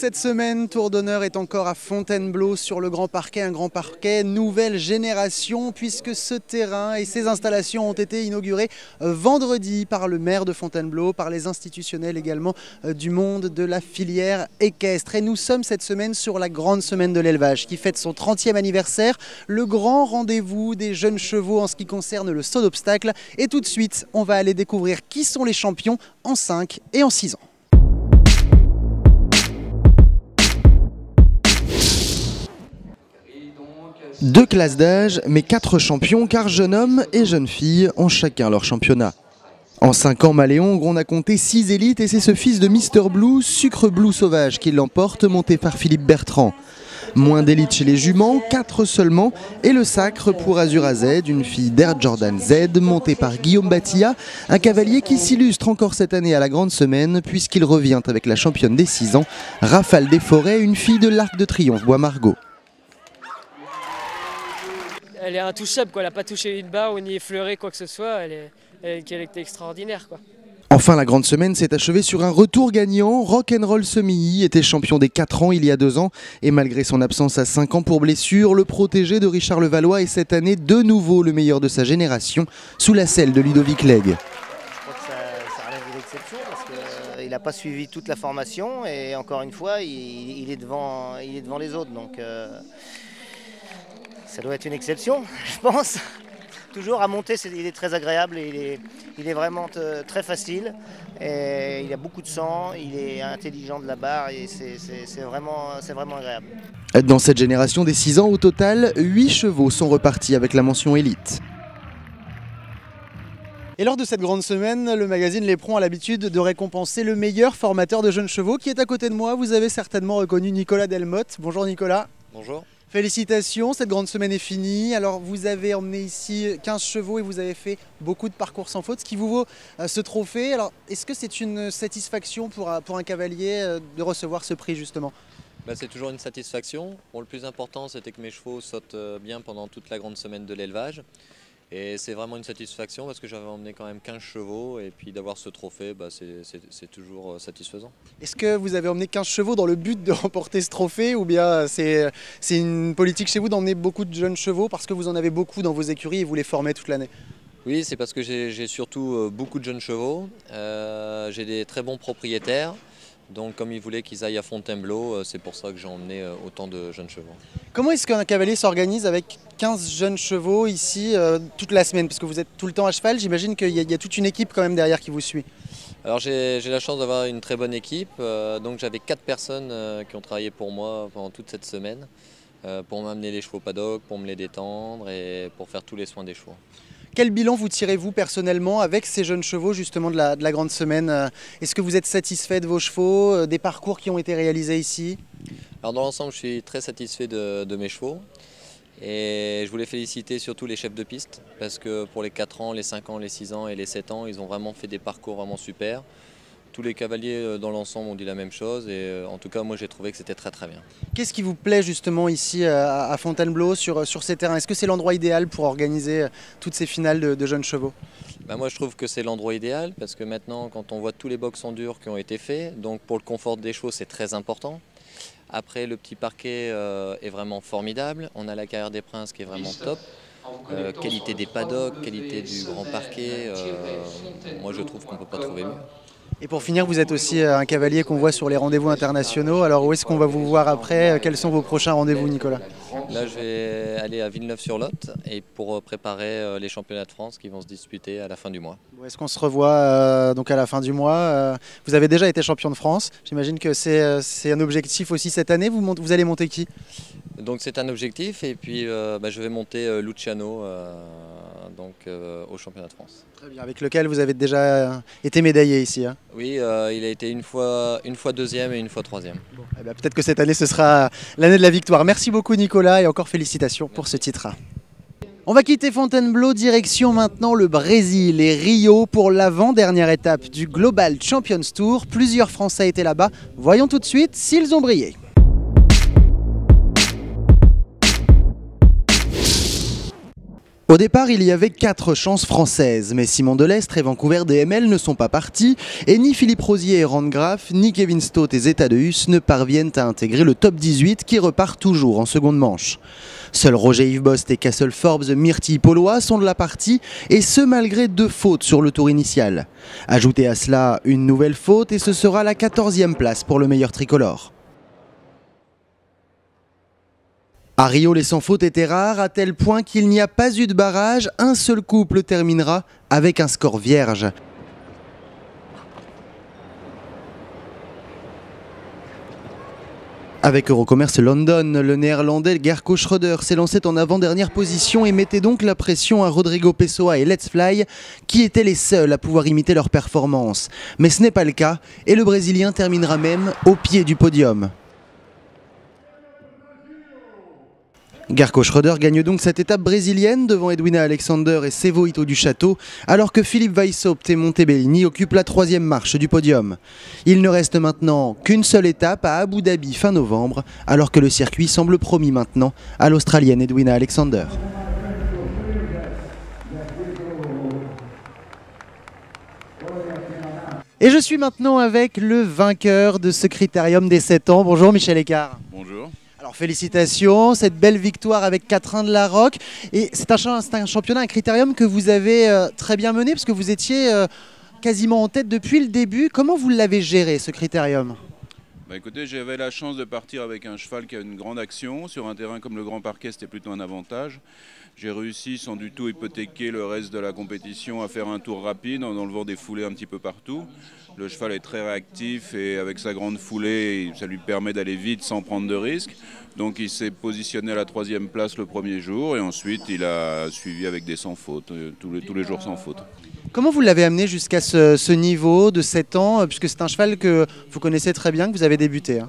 cette semaine, Tour d'honneur est encore à Fontainebleau sur le grand parquet, un grand parquet nouvelle génération puisque ce terrain et ses installations ont été inaugurés vendredi par le maire de Fontainebleau, par les institutionnels également du monde de la filière équestre. Et nous sommes cette semaine sur la grande semaine de l'élevage qui fête son 30e anniversaire, le grand rendez-vous des jeunes chevaux en ce qui concerne le saut d'obstacle. Et tout de suite, on va aller découvrir qui sont les champions en 5 et en 6 ans. Deux classes d'âge, mais 4 champions, car jeunes hommes et jeunes filles ont chacun leur championnat. En 5 ans, Maléon, on a compté 6 élites et c'est ce fils de Mr Blue, Sucre Blue Sauvage, qui l'emporte, monté par Philippe Bertrand. Moins d'élites chez les juments, 4 seulement, et le sacre pour Azura Z, une fille d'Air Jordan Z, montée par Guillaume Batilla, un cavalier qui s'illustre encore cette année à la grande semaine, puisqu'il revient avec la championne des 6 ans, Rafale des Forêts, une fille de l'Arc de Triomphe Bois-Margot. Elle est intouchable, quoi. Elle n'a pas touché une barre ou ni effleuré quoi que ce soit, elle était extraordinaire, quoi. Enfin, la grande semaine s'est achevée sur un retour gagnant. Rock'n'Roll Semilly était champion des 4 ans il y a 2 ans et malgré son absence à 5 ans pour blessure, le protégé de Richard Levallois est cette année de nouveau le meilleur de sa génération sous la selle de Ludovic Legge. Je crois que ça relève de l'exception parce qu'il n'a pas suivi toute la formation et encore une fois il est devant les autres, donc ça doit être une exception, je pense. Toujours à monter, il est très agréable, et il est vraiment très facile, et il a beaucoup de sang, il est intelligent de la barre et c'est vraiment agréable. Dans cette génération des 6 ans, au total, 8 chevaux sont repartis avec la mention élite. Et lors de cette grande semaine, le magazine L'Éperon a l'habitude de récompenser le meilleur formateur de jeunes chevaux qui est à côté de moi. Vous avez certainement reconnu Nicolas Delmotte. Bonjour Nicolas. Bonjour. Félicitations, cette grande semaine est finie. Alors vous avez emmené ici 15 chevaux et vous avez fait beaucoup de parcours sans faute, ce qui vous vaut ce trophée. Alors est-ce que c'est une satisfaction pour un cavalier de recevoir ce prix justement ? C'est toujours une satisfaction. Bon, le plus important c'était que mes chevaux sautent bien pendant toute la grande semaine de l'élevage. Et c'est vraiment une satisfaction parce que j'avais emmené quand même 15 chevaux et puis d'avoir ce trophée, c'est toujours satisfaisant. Est-ce que vous avez emmené 15 chevaux dans le but de remporter ce trophée ou bien c'est une politique chez vous d'emmener beaucoup de jeunes chevaux parce que vous en avez beaucoup dans vos écuries et vous les formez toute l'année ? Oui, c'est parce que j'ai surtout beaucoup de jeunes chevaux, j'ai des très bons propriétaires. Donc comme ils voulaient qu'ils aillent à Fontainebleau, c'est pour ça que j'ai emmené autant de jeunes chevaux. Comment est-ce qu'un cavalier s'organise avec 15 jeunes chevaux ici toute la semaine? Parce que vous êtes tout le temps à cheval, j'imagine qu'il y a toute une équipe quand même derrière qui vous suit. Alors j'ai la chance d'avoir une très bonne équipe, donc j'avais 4 personnes qui ont travaillé pour moi pendant toute cette semaine, pour m'amener les chevaux paddock, pour me les détendre et pour faire tous les soins des chevaux. Quel bilan vous tirez-vous personnellement avec ces jeunes chevaux justement de la grande semaine? Est-ce que vous êtes satisfait de vos chevaux, des parcours qui ont été réalisés ici? Alors dans l'ensemble, je suis très satisfait de mes chevaux et je voulais féliciter surtout les chefs de piste parce que pour les 4 ans, les 5 ans, les 6 ans et les 7 ans, ils ont vraiment fait des parcours vraiment super. Tous les cavaliers dans l'ensemble ont dit la même chose et en tout cas moi j'ai trouvé que c'était très bien. Qu'est-ce qui vous plaît justement ici à Fontainebleau sur ces terrains? Est-ce que c'est l'endroit idéal pour organiser toutes ces finales de jeunes chevaux? Moi je trouve que c'est l'endroit idéal parce que maintenant quand on voit tous les box en dur qui ont été faits, donc pour le confort des chevaux c'est très important. Après le petit parquet est vraiment formidable, on a la Carrière des Princes qui est vraiment top. Qualité des paddocks, qualité du grand parquet, moi je trouve qu'on ne peut pas trouver mieux. Et pour finir, vous êtes aussi un cavalier qu'on voit sur les rendez-vous internationaux. Alors où est-ce qu'on va vous voir après? Quels sont vos prochains rendez-vous, Nicolas? Là, je vais aller à Villeneuve-sur-Lot et pour préparer les championnats de France qui vont se disputer à la fin du mois. Est-ce qu'on se revoit donc à la fin du mois? Vous avez déjà été champion de France. J'imagine que c'est un objectif aussi cette année. Vous allez monter qui? Donc c'est un objectif et puis je vais monter Luciano au championnat de France. Très bien, avec lequel vous avez déjà été médaillé ici. Hein. Oui, il a été une fois deuxième et une fois troisième. Bon, peut-être que cette année ce sera l'année de la victoire. Merci beaucoup Nicolas et encore félicitations pour ce titre. On va quitter Fontainebleau, direction maintenant le Brésil et Rio pour l'avant-dernière étape du Global Champions Tour. Plusieurs Français étaient là-bas. Voyons tout de suite s'ils ont brillé. Au départ, il y avait 4 chances françaises, mais Simon Delestre et Vancouver DML ne sont pas partis, et ni Philippe Rosier et Randgraf, ni Kevin Stott et Zeta de Hus ne parviennent à intégrer le top 18 qui repart toujours en seconde manche. Seuls Roger Yves Bost et Castle Forbes Myrtille Paulois sont de la partie, et ce malgré 2 fautes sur le tour initial. Ajoutez à cela une nouvelle faute et ce sera la 14e place pour le meilleur tricolore. À Rio, les sans faute étaient rares à tel point qu'il n'y a pas eu de barrage. Un seul couple terminera avec un score vierge. Avec Eurocommerce London, le néerlandais Gerco Schröder s'est lancé en avant-dernière position et mettait donc la pression à Rodrigo Pessoa et Let's Fly, qui étaient les seuls à pouvoir imiter leur performance. Mais ce n'est pas le cas et le Brésilien terminera même au pied du podium. Gerco Schröder gagne donc cette étape brésilienne devant Edwina Alexander et Sevo Ito du Château, alors que Philippe Weishaupt et Montebellini occupent la 3e marche du podium. Il ne reste maintenant qu'une seule étape à Abu Dhabi fin novembre, alors que le circuit semble promis maintenant à l'Australienne Edwina Alexander. Et je suis maintenant avec le vainqueur de ce critérium des 7 ans. Bonjour Michel Écart. Bonjour. Alors félicitations, cette belle victoire avec 4-1 de la Roque. Et c'est un championnat, un critérium que vous avez très bien mené parce que vous étiez quasiment en tête depuis le début. Comment vous l'avez géré ce critérium ? Écoutez, j'avais la chance de partir avec un cheval qui a une grande action. Sur un terrain comme le Grand Parquet, c'était plutôt un avantage. J'ai réussi sans du tout hypothéquer le reste de la compétition à faire un tour rapide en enlevant des foulées un petit peu partout. Le cheval est très réactif et avec sa grande foulée, ça lui permet d'aller vite sans prendre de risques. Donc il s'est positionné à la 3e place le premier jour et ensuite il a suivi avec des sans faute, tous les jours sans faute. Comment vous l'avez amené jusqu'à ce niveau de 7 ans, puisque c'est un cheval que vous connaissez très bien, que vous avez débuté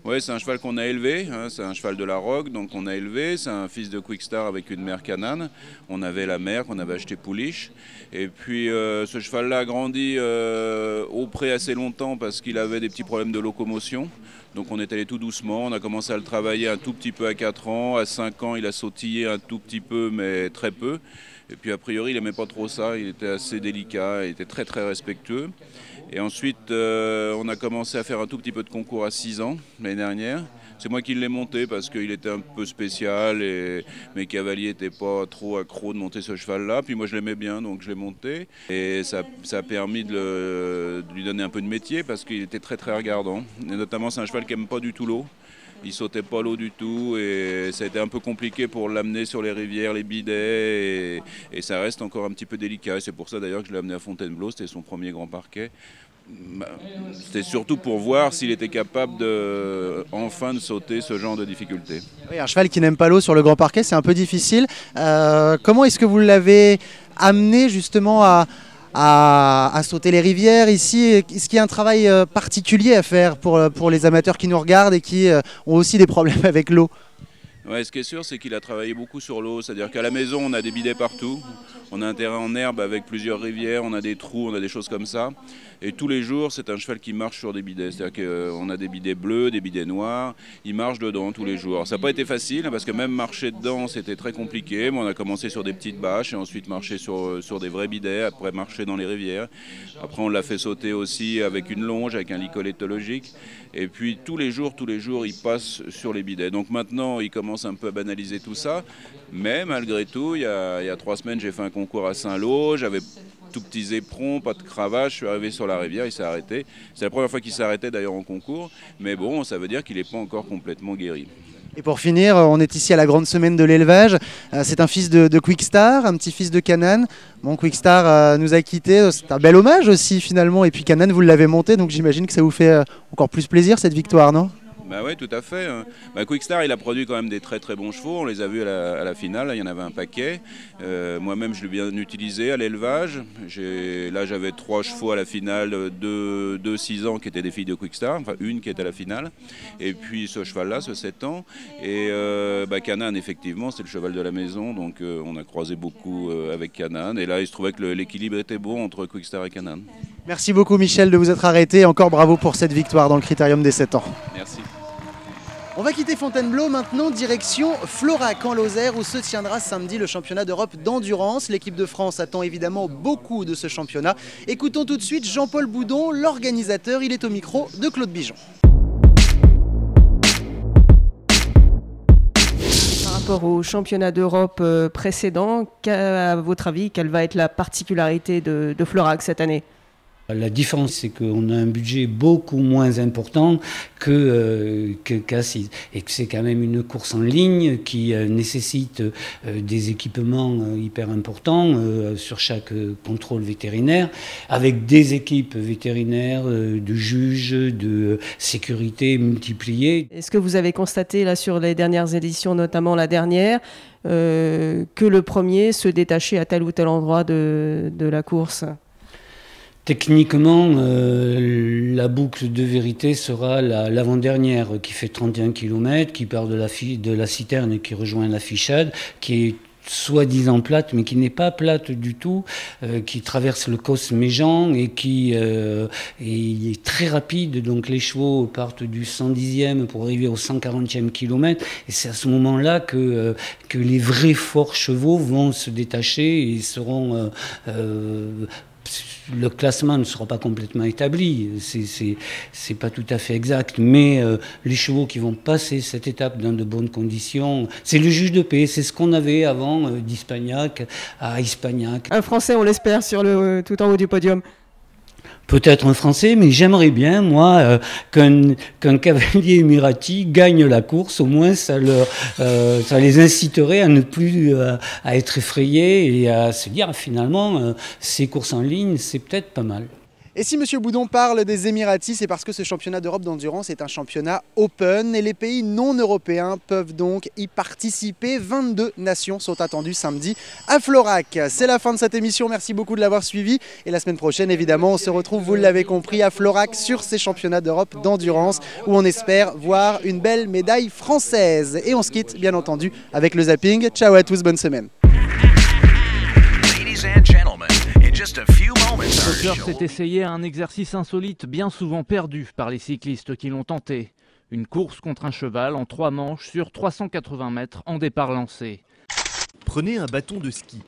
Oui, c'est un cheval qu'on a élevé, c'est un cheval de la Roque, donc on a élevé, c'est un fils de Quickstar avec une mère Canane. On avait la mère qu'on avait achetée pouliche. Et puis ce cheval-là a grandi au pré assez longtemps parce qu'il avait des petits problèmes de locomotion. Donc on est allé tout doucement, on a commencé à le travailler un tout petit peu à 4 ans, à 5 ans il a sautillé un tout petit peu mais très peu. Et puis a priori il n'aimait pas trop ça, il était assez délicat, il était très très respectueux. Et ensuite, on a commencé à faire un tout petit peu de concours à 6 ans, l'année dernière. C'est moi qui l'ai monté parce qu'il était un peu spécial et mes cavaliers n'étaient pas trop accros de monter ce cheval-là. Puis moi, je l'aimais bien, donc je l'ai monté. Et ça a permis de lui donner un peu de métier parce qu'il était très très regardant. Et notamment, c'est un cheval qui n'aime pas du tout l'eau. Il sautait pas l'eau du tout et ça a été un peu compliqué pour l'amener sur les rivières, les bidets et ça reste encore un petit peu délicat. Et c'est pour ça d'ailleurs que je l'ai amené à Fontainebleau, c'était son premier Grand Parquet. C'était surtout pour voir s'il était capable enfin de sauter ce genre de difficultés. Oui, un cheval qui n'aime pas l'eau sur le Grand Parquet, c'est un peu difficile. Comment est-ce que vous l'avez amené justement à sauter les rivières ici? Est-ce qu'il y a un travail particulier à faire pour les amateurs qui nous regardent et qui ont aussi des problèmes avec l'eau? Ouais, ce qui est sûr, c'est qu'il a travaillé beaucoup sur l'eau. C'est-à-dire qu'à la maison, on a des bidets partout. On a un terrain en herbe avec plusieurs rivières, on a des trous, on a des choses comme ça. Et tous les jours, c'est un cheval qui marche sur des bidets. C'est-à-dire qu'on a des bidets bleus, des bidets noirs. Il marche dedans tous les jours. Ça n'a pas été facile, parce que même marcher dedans, c'était très compliqué. Mais on a commencé sur des petites bâches et ensuite marché sur des vrais bidets, après marcher dans les rivières. Après, on l'a fait sauter aussi avec une longe, avec un licol éthologique. Et puis tous les jours, il passe sur les bidets. Donc maintenant, il commence un peu à banaliser tout ça. Mais malgré tout, il y a 3 semaines, j'ai fait un concours à Saint-Lô. J'avais tout petits éperons, pas de cravache. Je suis arrivé sur la rivière, il s'est arrêté. C'est la première fois qu'il s'arrêtait d'ailleurs en concours. Mais bon, ça veut dire qu'il n'est pas encore complètement guéri. Et pour finir, on est ici à la grande semaine de l'élevage. C'est un fils de Quickstar, un petit-fils de Canane. Bon, Quickstar nous a quittés, c'est un bel hommage aussi finalement. Et puis Canane, vous l'avez monté, donc j'imagine que ça vous fait encore plus plaisir cette victoire, non ? Bah oui, tout à fait. Quickstar, il a produit quand même des très très bons chevaux. On les a vus à la finale, il y en avait un paquet. Moi-même, je l'ai bien utilisé à l'élevage. Là, j'avais 3 chevaux à la finale, 2 6 ans qui étaient des filles de Quickstar, enfin une qui était à la finale. Et puis ce cheval-là, ce 7 ans. Et Canane, effectivement, c'est le cheval de la maison. Donc on a croisé beaucoup avec Canane. Et là, il se trouvait que l'équilibre était bon entre Quickstar et Canane. Merci beaucoup Michel de vous être arrêté. Encore bravo pour cette victoire dans le critérium des 7 ans. Merci. On va quitter Fontainebleau maintenant, direction Florac en Lozère où se tiendra samedi le championnat d'Europe d'endurance. L'équipe de France attend évidemment beaucoup de ce championnat. Écoutons tout de suite Jean-Paul Boudon, l'organisateur, il est au micro de Claude Bijon. Par rapport au championnat d'Europe précédent, à votre avis, quelle va être la particularité de Florac cette année ? La différence, c'est qu'on a un budget beaucoup moins important qu'Assise. Et que c'est quand même une course en ligne qui nécessite des équipements hyper importants sur chaque contrôle vétérinaire, avec des équipes vétérinaires, de juges, de sécurité multipliées. Est-ce que vous avez constaté là sur les dernières éditions, notamment la dernière, que le premier se détachait à tel ou tel endroit de la course ? Techniquement, la boucle de vérité sera l'avant-dernière qui fait 31 km, qui part de la citerne et qui rejoint la Fichade, qui est soi-disant plate, mais qui n'est pas plate du tout, qui traverse le Cosméjean et qui est très rapide. Donc les chevaux partent du 110e pour arriver au 140e kilomètre. Et c'est à ce moment-là que les vrais forts chevaux vont se détacher et seront... le classement ne sera pas complètement établi, c'est pas tout à fait exact, mais les chevaux qui vont passer cette étape dans de bonnes conditions, c'est le juge de paix, c'est ce qu'on avait avant d'Hispagnac à Hispagnac. Un Français, on l'espère, tout en haut du podium. Peut-être un Français, mais j'aimerais bien, moi, qu'un cavalier émirati gagne la course. Au moins, ça les inciterait à ne plus à être effrayés et à se dire, finalement, ces courses en ligne, c'est peut-être pas mal. Et si Monsieur Boudon parle des Émiratis, c'est parce que ce championnat d'Europe d'endurance est un championnat open et les pays non européens peuvent donc y participer. 22 nations sont attendues samedi à Florac. C'est la fin de cette émission, merci beaucoup de l'avoir suivi. Et la semaine prochaine, évidemment, on se retrouve, vous l'avez compris, à Florac sur ces championnats d'Europe d'endurance où on espère voir une belle médaille française. Et on se quitte, bien entendu, avec le zapping. Ciao à tous, bonne semaine. Soccer s'est essayé à un exercice insolite bien souvent perdu par les cyclistes qui l'ont tenté. Une course contre un cheval en 3 manches sur 380 mètres en départ lancé. Prenez un bâton de ski,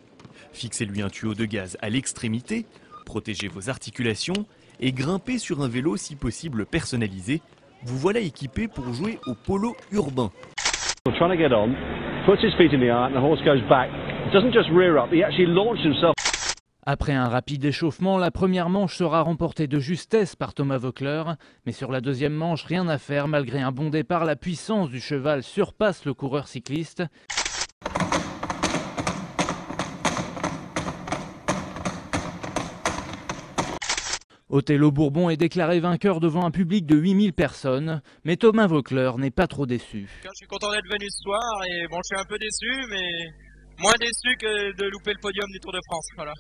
fixez-lui un tuyau de gaz à l'extrémité, protégez vos articulations et grimpez sur un vélo si possible personnalisé. Vous voilà équipé pour jouer au polo urbain. Après un rapide échauffement, la première manche sera remportée de justesse par Thomas Voeckler. Mais sur la deuxième manche, rien à faire. Malgré un bon départ, la puissance du cheval surpasse le coureur cycliste. Othello Bourbon est déclaré vainqueur devant un public de 8000 personnes. Mais Thomas Voeckler n'est pas trop déçu. Je suis content d'être venu ce soir et bon, je suis un peu déçu, mais moins déçu que de louper le podium du Tour de France. Voilà.